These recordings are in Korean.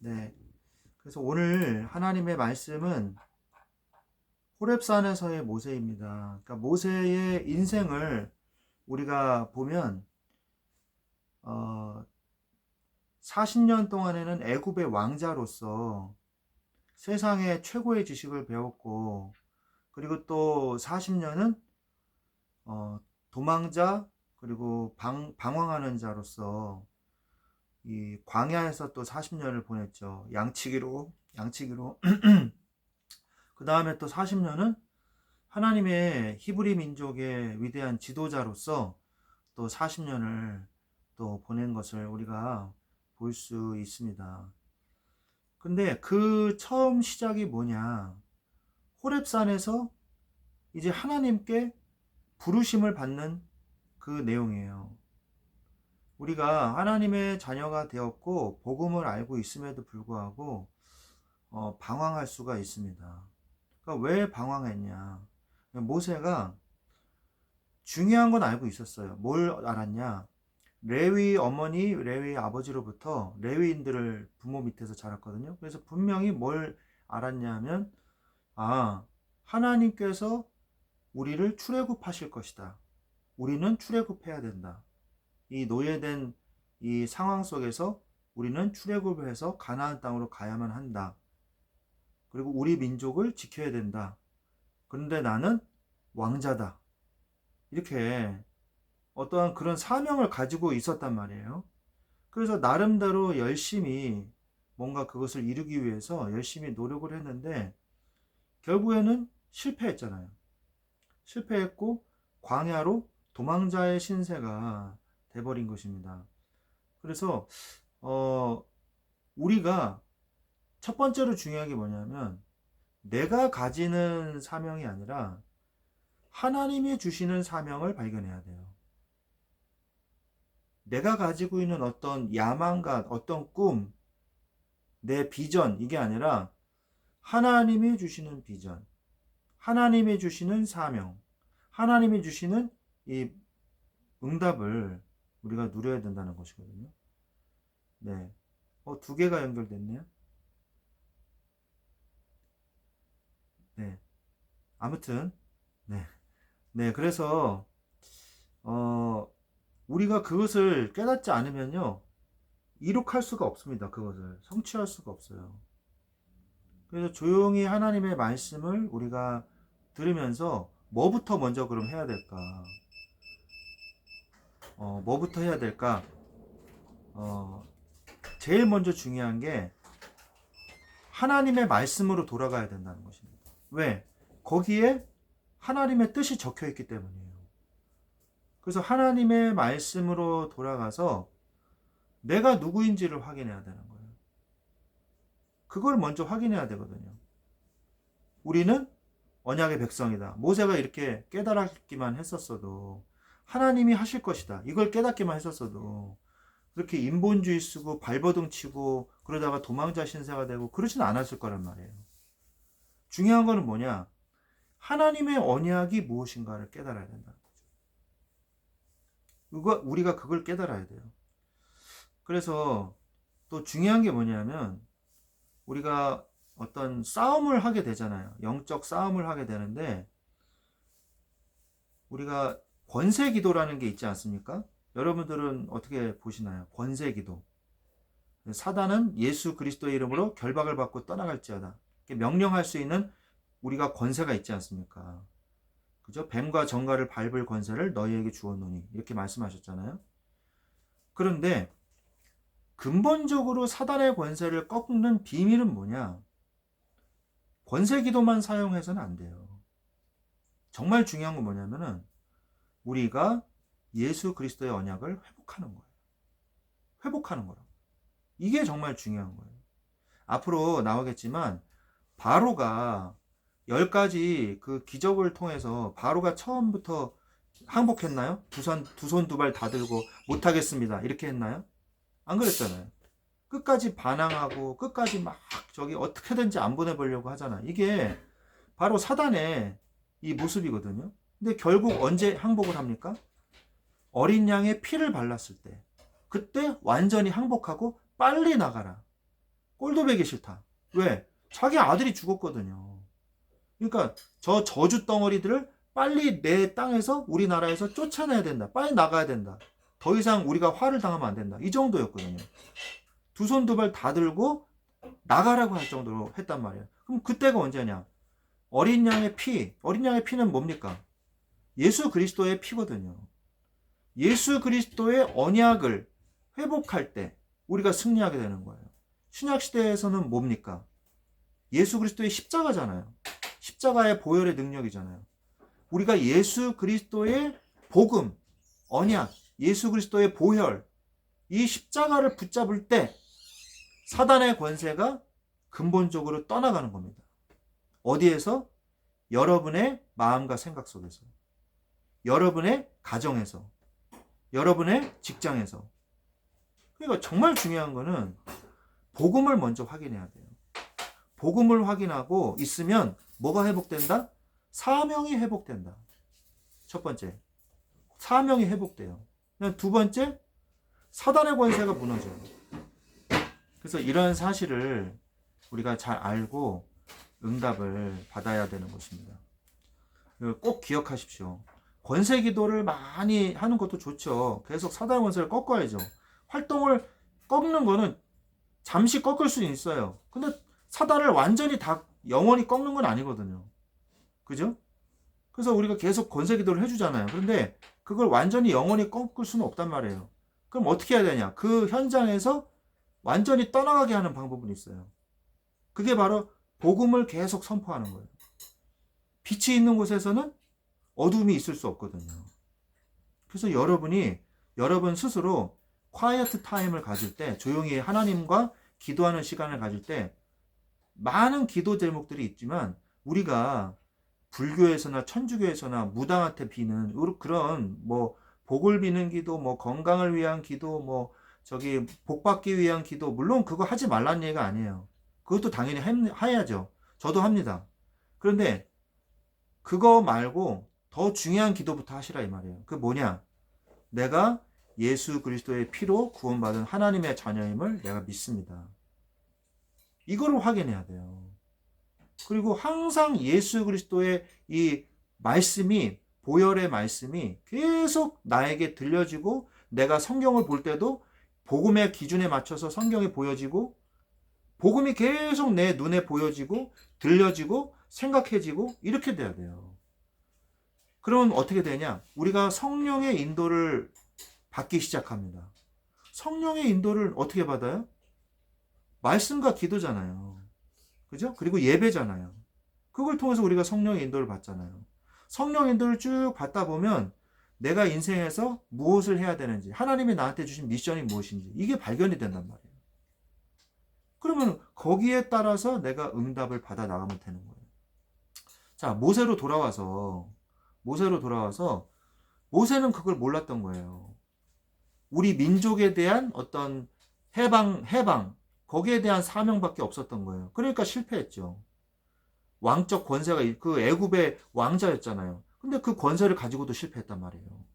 네. 그래서 오늘 하나님의 말씀은 호렙산에서의 모세입니다. 그러니까 모세의 인생을 우리가 보면 40년 동안에는 애굽의 왕자로서 세상의 최고의 지식을 배웠고, 그리고 또 40년은 도망자, 그리고 방황하는 자로서 이 광야에서 또 40년을 보냈죠. 양치기로. 그 다음에 또 40년은 하나님의 히브리 민족의 위대한 지도자로서 또 40년을 또 보낸 것을 우리가 볼 수 있습니다. 근데 그 처음 시작이 뭐냐? 호렙산에서 이제 하나님께 부르심을 받는 그 내용이에요. 우리가 하나님의 자녀가 되었고 복음을 알고 있음에도 불구하고 방황할 수가 있습니다. 그러니까 왜 방황했냐? 모세가 중요한 건 알고 있었어요. 뭘 알았냐? 레위 어머니, 레위 아버지로부터 레위인들을 부모 밑에서 자랐거든요. 그래서 분명히 뭘 알았냐면, 하나님께서 우리를 출애굽하실 것이다. 우리는 출애굽해야 된다. 이 노예된 이 상황 속에서 우리는 출애굽을 해서 가나안 땅으로 가야만 한다. 그리고 우리 민족을 지켜야 된다. 그런데 나는 왕자다. 이렇게 어떠한 그런 사명을 가지고 있었단 말이에요. 그래서 나름대로 열심히 뭔가 그것을 이루기 위해서 열심히 노력을 했는데 결국에는 실패했잖아요. 실패했고 광야로 도망자의 신세가 돼버린 것입니다. 그래서 우리가 첫 번째로 중요한 게 뭐냐면 내가 가지는 사명이 아니라 하나님이 주시는 사명을 발견해야 돼요. 내가 가지고 있는 어떤 야망과 어떤 꿈, 내 비전, 이게 아니라 하나님이 주시는 비전, 하나님이 주시는 사명, 하나님이 주시는 이 응답을 우리가 누려야 된다는 것이거든요. 네. 두 개가 연결됐네요. 네. 아무튼, 네. 네. 그래서, 우리가 그것을 깨닫지 않으면요, 이룩할 수가 없습니다. 그것을 성취할 수가 없어요. 그래서 조용히 하나님의 말씀을 우리가 들으면서 뭐부터 먼저 그럼 해야 될까? 뭐부터 해야 될까? 제일 먼저 중요한 게 하나님의 말씀으로 돌아가야 된다는 것입니다. 왜? 거기에 하나님의 뜻이 적혀 있기 때문이에요. 그래서 하나님의 말씀으로 돌아가서 내가 누구인지를 확인해야 되는 거예요. 그걸 먼저 확인해야 되거든요. 우리는 언약의 백성이다. 모세가 이렇게 깨달았기만 했었어도, 하나님이 하실 것이다, 이걸 깨닫기만 했었어도 그렇게 인본주의 쓰고 발버둥 치고 그러다가 도망자 신세가 되고 그러진 않았을 거란 말이에요. 중요한 거는 뭐냐? 하나님의 언약이 무엇인가를 깨달아야 된다는 거죠. 우리가 그걸 깨달아야 돼요. 그래서 또 중요한 게 뭐냐면 우리가 어떤 싸움을 하게 되잖아요. 영적 싸움을 하게 되는데 우리가 권세기도라는 게 있지 않습니까? 여러분들은 어떻게 보시나요? 권세기도. 사단은 예수 그리스도의 이름으로 결박을 받고 떠나갈지어다. 명령할 수 있는 우리가 권세가 있지 않습니까? 그죠? 뱀과 정갈을 밟을 권세를 너희에게 주었노니, 이렇게 말씀하셨잖아요. 그런데 근본적으로 사단의 권세를 꺾는 비밀은 뭐냐? 권세기도만 사용해서는 안 돼요. 정말 중요한 건 뭐냐면은 우리가 예수 그리스도의 언약을 회복하는 거예요. 회복하는 거라고. 이게 정말 중요한 거예요. 앞으로 나오겠지만 바로가 10가지 그 기적을 통해서 바로가 처음부터 항복했나요? 두 손 두 발 다 들고 못하겠습니다, 이렇게 했나요? 안 그랬잖아요. 끝까지 반항하고 끝까지 막 저기 어떻게든지 안 보내보려고 하잖아. 이게 바로 사단의 이 모습이거든요. 근데 결국 언제 항복을 합니까? 어린 양의 피를 발랐을 때, 그때 완전히 항복하고 빨리 나가라. 꼴도 보기 싫다. 왜? 자기 아들이 죽었거든요. 그러니까 저 저주 덩어리들을 빨리 내 땅에서 우리나라에서 쫓아내야 된다. 빨리 나가야 된다. 더 이상 우리가 화를 당하면 안 된다. 이 정도였거든요. 두 손 두 발 다 들고 나가라고 할 정도로 했단 말이에요. 그럼 그때가 언제냐? 어린 양의 피. 어린 양의 피는 뭡니까? 예수 그리스도의 피거든요. 예수 그리스도의 언약을 회복할 때 우리가 승리하게 되는 거예요. 신약시대에서는 뭡니까? 예수 그리스도의 십자가잖아요. 십자가의 보혈의 능력이잖아요. 우리가 예수 그리스도의 복음, 언약, 예수 그리스도의 보혈, 이 십자가를 붙잡을 때 사단의 권세가 근본적으로 떠나가는 겁니다. 어디에서? 여러분의 마음과 생각 속에서, 여러분의 가정에서, 여러분의 직장에서. 그러니까 정말 중요한 거는 복음을 먼저 확인해야 돼요. 복음을 확인하고 있으면 뭐가 회복된다? 사명이 회복된다. 첫 번째, 사명이 회복돼요. 두 번째, 사단의 권세가 무너져요. 그래서 이런 사실을 우리가 잘 알고 응답을 받아야 되는 것입니다. 꼭 기억하십시오. 권세 기도를 많이 하는 것도 좋죠. 계속 사단의 권세를 꺾어야죠. 활동을 꺾는 거는 잠시 꺾을 수는 있어요. 근데 사단을 완전히 다 영원히 꺾는 건 아니거든요. 그죠? 그래서 우리가 계속 권세 기도를 해주잖아요. 그런데 그걸 완전히 영원히 꺾을 수는 없단 말이에요. 그럼 어떻게 해야 되냐? 그 현장에서 완전히 떠나가게 하는 방법은 있어요. 그게 바로 복음을 계속 선포하는 거예요. 빛이 있는 곳에서는 어둠이 있을 수 없거든요. 그래서 여러분 스스로 quiet time을 가질 때, 조용히 하나님과 기도하는 시간을 가질 때 많은 기도 제목들이 있지만 우리가 불교에서나 천주교에서나 무당한테 비는 그런 뭐 복을 비는 기도, 뭐 건강을 위한 기도, 뭐 저기 복 받기 위한 기도, 물론 그거 하지 말라는 얘기가 아니에요. 그것도 당연히 해야죠. 저도 합니다. 그런데 그거 말고 더 중요한 기도부터 하시라 이 말이에요. 그 뭐냐? 내가 예수 그리스도의 피로 구원받은 하나님의 자녀임을 내가 믿습니다. 이거를 확인해야 돼요. 그리고 항상 예수 그리스도의 이 말씀이, 보혈의 말씀이 계속 나에게 들려지고, 내가 성경을 볼 때도 복음의 기준에 맞춰서 성경이 보여지고, 복음이 계속 내 눈에 보여지고 들려지고 생각해지고 이렇게 돼야 돼요. 그럼 어떻게 되냐? 우리가 성령의 인도를 받기 시작합니다. 성령의 인도를 어떻게 받아요? 말씀과 기도잖아요. 그죠? 그리고 예배잖아요. 그걸 통해서 우리가 성령의 인도를 받잖아요. 성령 인도를 쭉 받다 보면 내가 인생에서 무엇을 해야 되는지, 하나님이 나한테 주신 미션이 무엇인지 이게 발견이 된단 말이에요. 그러면 거기에 따라서 내가 응답을 받아 나가면 되는 거예요. 자, 모세로 돌아와서 모세는 그걸 몰랐던 거예요. 우리 민족에 대한 어떤 해방 거기에 대한 사명밖에 없었던 거예요. 그러니까 실패했죠. 왕적 권세가 그 애굽의 왕자였잖아요. 근데 그 권세를 가지고도 실패했단 말이에요.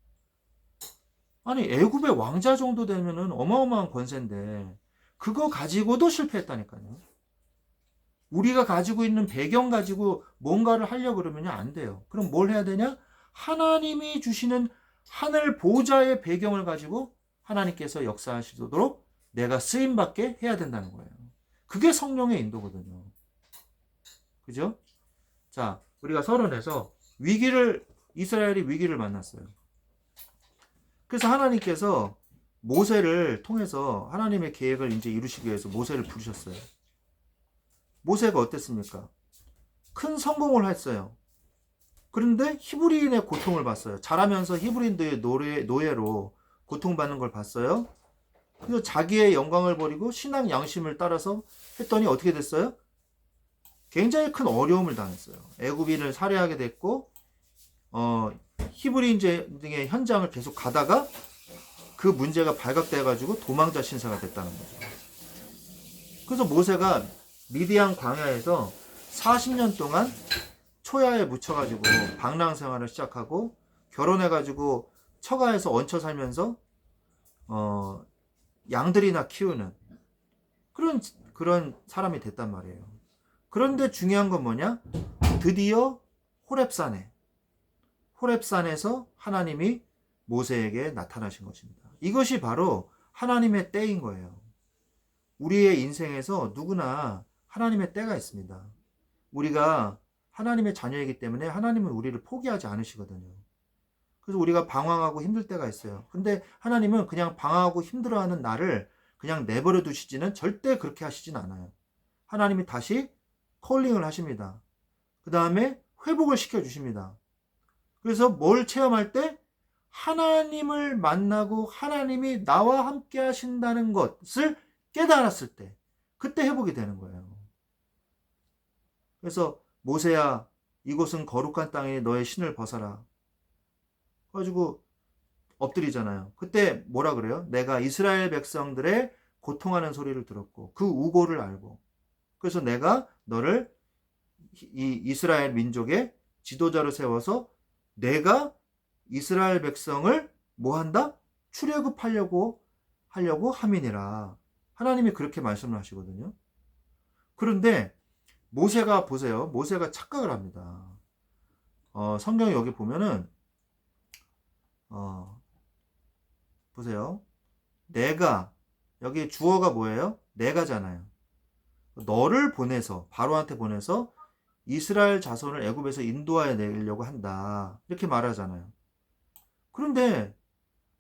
아니, 애굽의 왕자 정도 되면은 어마어마한 권세인데 그거 가지고도 실패했다니까요. 우리가 가지고 있는 배경 가지고 뭔가를 하려고 그러면 안 돼요. 그럼 뭘 해야 되냐? 하나님이 주시는 하늘 보좌의 배경을 가지고 하나님께서 역사하시도록 내가 쓰임받게 해야 된다는 거예요. 그게 성령의 인도거든요. 그죠? 자, 우리가 서론에서 이스라엘이 위기를 만났어요. 그래서 하나님께서 모세를 통해서 하나님의 계획을 이제 이루시기 위해서 모세를 부르셨어요. 모세가 어땠습니까? 큰 성공을 했어요. 그런데 히브리인의 고통을 봤어요. 자라면서 히브리인들의 노예로 고통받는 걸 봤어요. 그래서 자기의 영광을 버리고 신앙 양심을 따라서 했더니 어떻게 됐어요? 굉장히 큰 어려움을 당했어요. 애굽인을 살해하게 됐고, 히브리인 등의 현장을 계속 가다가 그 문제가 발각돼가지고 도망자 신사가 됐다는 거죠. 그래서 모세가 미디안 광야에서 40년 동안 초야에 묻혀가지고 방랑 생활을 시작하고, 결혼해가지고 처가에서 얹혀 살면서 양들이나 키우는 그런 사람이 됐단 말이에요. 그런데 중요한 건 뭐냐? 드디어 호렙산에서 하나님이 모세에게 나타나신 것입니다. 이것이 바로 하나님의 때인 거예요. 우리의 인생에서 누구나 하나님의 때가 있습니다. 우리가 하나님의 자녀이기 때문에 하나님은 우리를 포기하지 않으시거든요. 그래서 우리가 방황하고 힘들 때가 있어요. 근데 하나님은 그냥 방황하고 힘들어하는 나를 그냥 내버려 두시지는 절대 그렇게 하시진 않아요. 하나님이 다시 콜링을 하십니다. 그 다음에 회복을 시켜주십니다. 그래서 뭘 체험할 때? 하나님을 만나고 하나님이 나와 함께 하신다는 것을 깨달았을 때, 그때 회복이 되는 거예요. 그래서 모세야, 이곳은 거룩한 땅에 너의 신을 벗어라. 그래가지고 엎드리잖아요. 그때 뭐라 그래요? 내가 이스라엘 백성들의 고통하는 소리를 들었고 그 우고를 알고, 그래서 내가 너를 이 이스라엘 민족의 지도자로 세워서 내가 이스라엘 백성을 뭐 한다? 출애굽하려고 함이니라. 하나님이 그렇게 말씀을 하시거든요. 그런데 모세가 보세요. 모세가 착각을 합니다. 성경 여기 보면은 보세요. 내가, 여기 주어가 뭐예요? 내가잖아요. 너를 보내서, 바로한테 보내서 이스라엘 자손을 애굽에서 인도하여 내려고 한다. 이렇게 말하잖아요. 그런데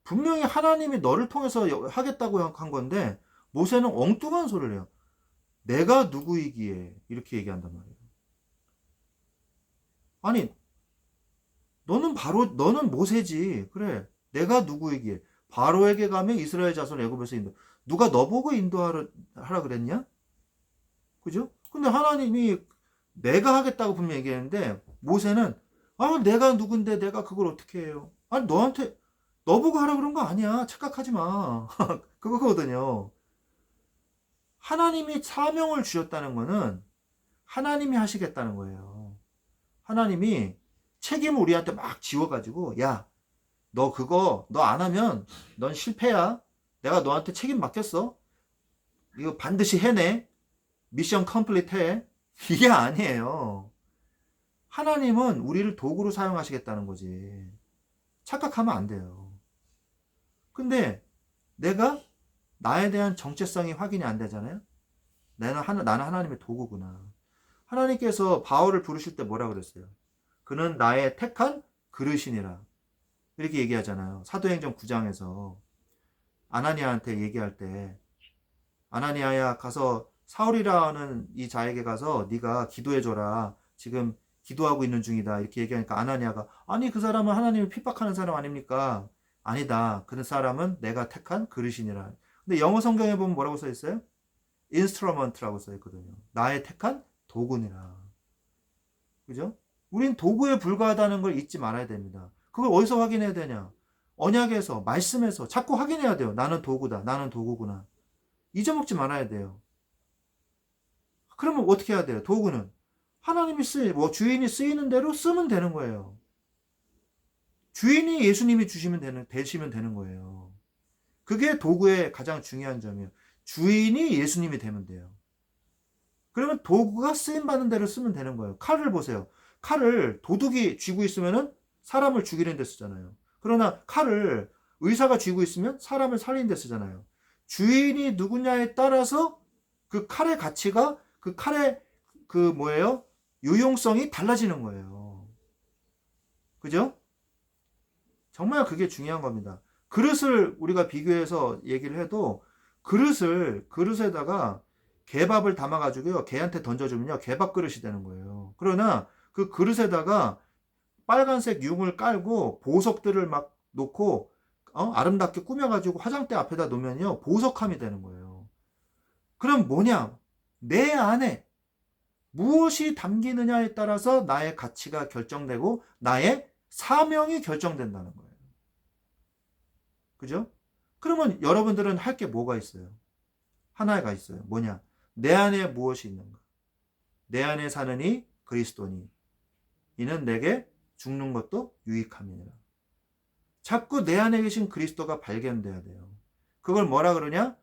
분명히 하나님이 너를 통해서 하겠다고 한 건데 모세는 엉뚱한 소리를 해요. 내가 누구이기에 이렇게 얘기한단 말이에요. 아니, 너는 모세지. 그래. 내가 누구이기에. 바로에게 가면 이스라엘 자손 애굽에서 인도. 누가 너 보고 인도하라 그랬냐? 그죠? 근데 하나님이 내가 하겠다고 분명히 얘기했는데 모세는 내가 누군데 내가 그걸 어떻게 해요? 아니, 너 보고 하라 그런 거 아니야. 착각하지 마. 그거거든요. 하나님이 사명을 주셨다는 거는 하나님이 하시겠다는 거예요. 하나님이 책임을 우리한테 막 지워가지고, 야, 너 안 하면 넌 실패야. 내가 너한테 책임 맡겼어. 이거 반드시 해내. 미션 컴플리트 해. 이게 아니에요. 하나님은 우리를 도구로 사용하시겠다는 거지. 착각하면 안 돼요. 근데 내가 나에 대한 정체성이 확인이 안 되잖아요. 나는 하나님의 도구구나. 하나님께서 바울을 부르실 때 뭐라 그랬어요? 그는 나의 택한 그릇이니라. 이렇게 얘기하잖아요. 사도행전 9장에서 아나니아한테 얘기할 때, 아나니아야, 가서 사울이라는 이 자에게 가서 네가 기도해줘라. 지금 기도하고 있는 중이다. 이렇게 얘기하니까 아나니아가, 아니, 그 사람은 하나님을 핍박하는 사람 아닙니까? 아니다. 그 사람은 내가 택한 그릇이니라. 근데 영어 성경에 보면 뭐라고 써 있어요? 인스트루먼트라고 써 있거든요. 나의 택한 도구니라. 그죠? 우린 도구에 불과하다는 걸 잊지 말아야 됩니다. 그걸 어디서 확인해야 되냐? 언약에서, 말씀에서 자꾸 확인해야 돼요. 나는 도구다. 나는 도구구나. 잊어먹지 말아야 돼요. 그러면 어떻게 해야 돼요? 도구는 하나님이 주인이 쓰이는 대로 쓰면 되는 거예요. 주인이 예수님이 되시면 되는 거예요. 그게 도구의 가장 중요한 점이에요. 주인이 예수님이 되면 돼요. 그러면 도구가 쓰임받는 대로 쓰면 되는 거예요. 칼을 보세요. 칼을 도둑이 쥐고 있으면 사람을 죽이는 데 쓰잖아요. 그러나 칼을 의사가 쥐고 있으면 사람을 살리는 데 쓰잖아요. 주인이 누구냐에 따라서 그 칼의 가치가, 그 칼의 유용성이 달라지는 거예요. 그죠? 정말 그게 중요한 겁니다. 그릇을 우리가 비교해서 얘기를 해도 그릇에다가 개밥을 담아가지고요, 개한테 던져주면요, 개밥 그릇이 되는 거예요. 그러나 그 그릇에다가 빨간색 융을 깔고 보석들을 막 놓고 아름답게 꾸며가지고 화장대 앞에다 놓으면요, 보석함이 되는 거예요. 그럼 뭐냐? 내 안에 무엇이 담기느냐에 따라서 나의 가치가 결정되고 나의 사명이 결정된다는 거예요. 그죠? 그러면 여러분들은 할 게 뭐가 있어요? 하나가 있어요. 뭐냐? 내 안에 무엇이 있는가? 내 안에 사느니 그리스도니 이는 내게 죽는 것도 유익함이니라. 자꾸 내 안에 계신 그리스도가 발견돼야 돼요. 그걸 뭐라 그러냐?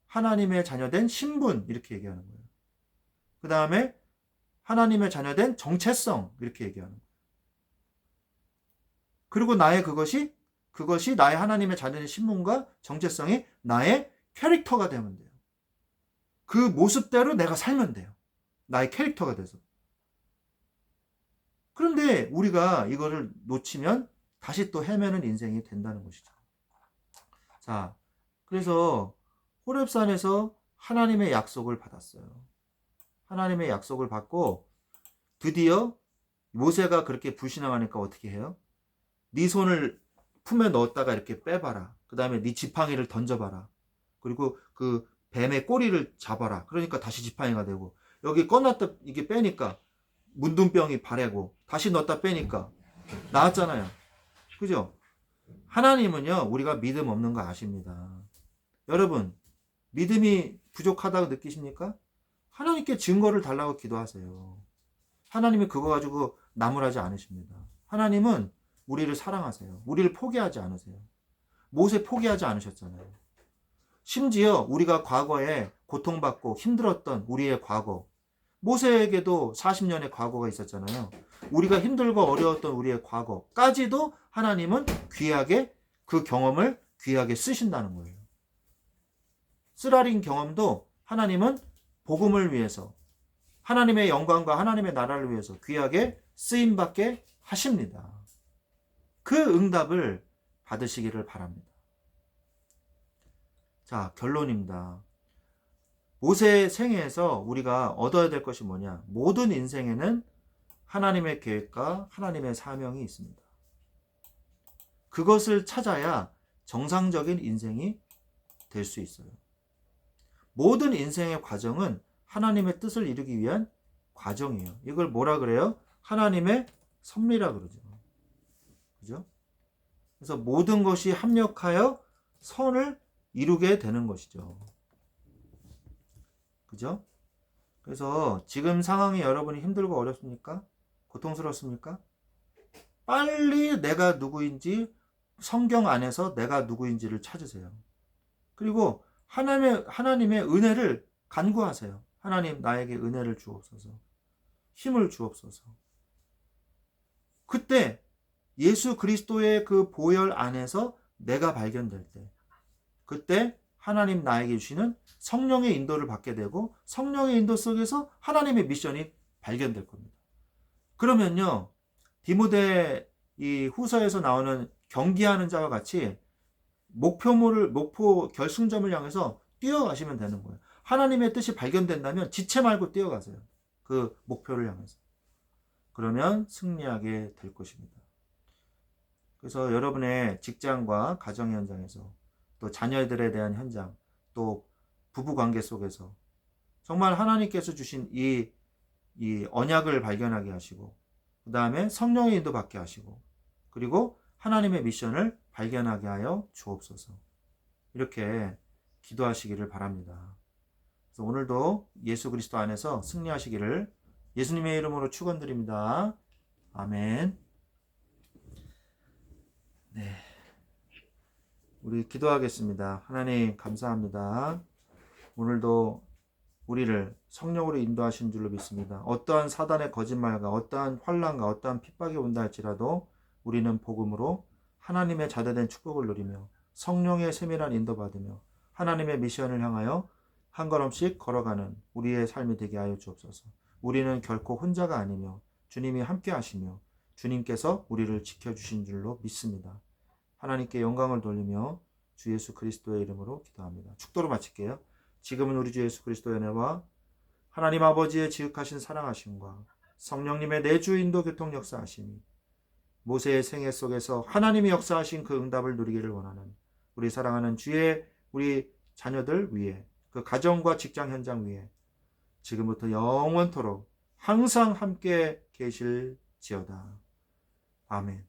하나님의 자녀된 신분 이렇게 얘기하는 거예요. 그 다음에 하나님의 자녀된 정체성 이렇게 얘기하는 거예요. 그리고 나의 그것이 나의 하나님의 자녀된 신분과 정체성이 나의 캐릭터가 되면 돼요. 그 모습대로 내가 살면 돼요. 나의 캐릭터가 돼서. 그런데 우리가 이거를 놓치면 다시 또 헤매는 인생이 된다는 것이죠. 자, 그래서 호렙산에서 하나님의 약속을 받았어요. 하나님의 약속을 받고 드디어 모세가 그렇게 불신앙하니까 어떻게 해요? 네 손을 품에 넣었다가 이렇게 빼봐라. 그 다음에 네 지팡이를 던져봐라. 그리고 그 뱀의 꼬리를 잡아라. 그러니까 다시 지팡이가 되고, 여기 꺼놨다 이게 빼니까 문둥병이 바래고, 다시 넣었다 빼니까 나았잖아요. 그죠? 하나님은요, 우리가 믿음 없는 거 아십니다. 여러분, 믿음이 부족하다고 느끼십니까? 하나님께 증거를 달라고 기도하세요. 하나님이 그거 가지고 나무라지 않으십니다. 하나님은 우리를 사랑하세요. 우리를 포기하지 않으세요. 모세 포기하지 않으셨잖아요. 심지어 우리가 과거에 고통받고 힘들었던 우리의 과거, 모세에게도 40년의 과거가 있었잖아요. 우리가 힘들고 어려웠던 우리의 과거까지도 하나님은 귀하게 그 경험을 귀하게 쓰신다는 거예요. 쓰라린 경험도 하나님은 복음을 위해서, 하나님의 영광과 하나님의 나라를 위해서 귀하게 쓰임받게 하십니다. 그 응답을 받으시기를 바랍니다. 자, 결론입니다. 모세의 생애에서 우리가 얻어야 될 것이 뭐냐? 모든 인생에는 하나님의 계획과 하나님의 사명이 있습니다. 그것을 찾아야 정상적인 인생이 될 수 있어요. 모든 인생의 과정은 하나님의 뜻을 이루기 위한 과정이에요. 이걸 뭐라 그래요? 하나님의 섭리라 그러죠. 그죠? 그래서 모든 것이 합력하여 선을 이루게 되는 것이죠. 그죠? 그래서 지금 상황이 여러분이 힘들고 어렵습니까? 고통스럽습니까? 빨리 내가 누구인지 성경 안에서 내가 누구인지를 찾으세요. 그리고 하나님의 은혜를 간구하세요. 하나님, 나에게 은혜를 주옵소서. 힘을 주옵소서. 그때 예수 그리스도의 그 보혈 안에서 내가 발견될 때, 그때 하나님 나에게 주시는 성령의 인도를 받게 되고, 성령의 인도 속에서 하나님의 미션이 발견될 겁니다. 그러면요, 디모데 이 후서에서 나오는 경기하는 자와 같이 목표 결승점을 향해서 뛰어가시면 되는 거예요. 하나님의 뜻이 발견된다면 지체 말고 뛰어가세요. 그 목표를 향해서. 그러면 승리하게 될 것입니다. 그래서 여러분의 직장과 가정 현장에서, 또 자녀들에 대한 현장, 또 부부 관계 속에서 정말 하나님께서 주신 이 언약을 발견하게 하시고, 그 다음에 성령의 인도 받게 하시고, 그리고 하나님의 미션을 발견하게 하여 주옵소서. 이렇게 기도하시기를 바랍니다. 그래서 오늘도 예수 그리스도 안에서 승리하시기를 예수님의 이름으로 축원드립니다. 아멘. 네, 우리 기도하겠습니다. 하나님 감사합니다. 오늘도 우리를 성령으로 인도하신 줄로 믿습니다. 어떠한 사단의 거짓말과 어떠한 환난과 어떠한 핍박이 온다 할지라도 우리는 복음으로 하나님의 자녀된 축복을 누리며 성령의 세밀한 인도받으며 하나님의 미션을 향하여 한 걸음씩 걸어가는 우리의 삶이 되게 하여 주옵소서. 우리는 결코 혼자가 아니며 주님이 함께 하시며 주님께서 우리를 지켜주신 줄로 믿습니다. 하나님께 영광을 돌리며 주 예수 그리스도의 이름으로 기도합니다. 축도로 마칠게요. 지금은 우리 주 예수 그리스도의 은혜와 하나님 아버지의 지극하신 사랑하심과 성령님의 내주 인도 교통 역사하심이 모세의 생애 속에서 하나님이 역사하신 그 응답을 누리기를 원하는 우리 사랑하는 우리 자녀들 위에, 그 가정과 직장 현장 위에 지금부터 영원토록 항상 함께 계실지어다. 아멘.